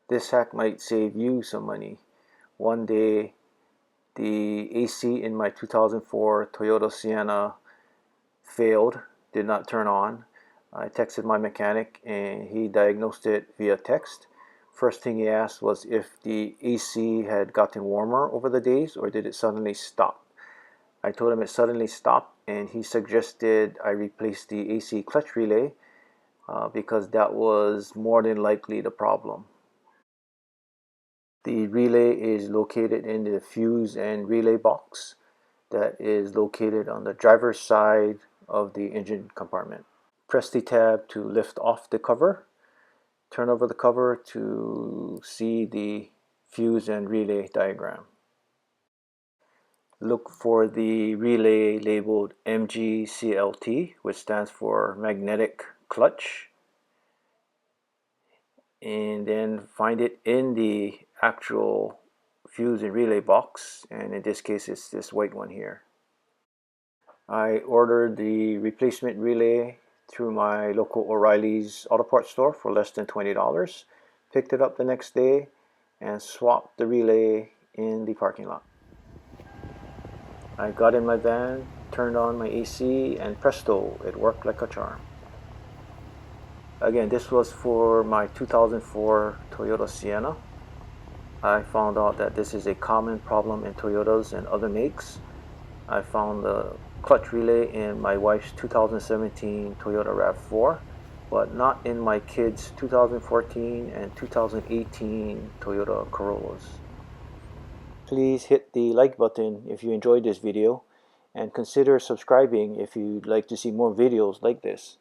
This hack might save you some money. One day, the AC in my 2004 Toyota Sienna failed, did not turn on. I texted my mechanic and he diagnosed it via text. First thing he asked was if the AC had gotten warmer over the days or did it suddenly stop. I told him it suddenly stopped and he suggested I replace the AC clutch relay because that was more than likely the problem. The relay is located in the fuse and relay box that is located on the driver's side of the engine compartment. Press the tab to lift off the cover. Turn over the cover to see the fuse and relay diagram. Look for the relay labeled MGCLT, which stands for magnetic clutch, and then find it in the actual fuse and relay box, and in this case it's this white one here. I ordered the replacement relay through my local O'Reilly's auto parts store for less than $20, picked it up the next day and swapped the relay in the parking lot. I got in my van, turned on my AC, and presto, it worked like a charm. Again, this was for my 2004 Toyota Sienna. I found out that this is a common problem in Toyotas and other makes. I found the clutch relay in my wife's 2017 Toyota RAV4, but not in my kids' 2014 and 2018 Toyota Corollas. Please hit the like button if you enjoyed this video, and consider subscribing if you'd like to see more videos like this.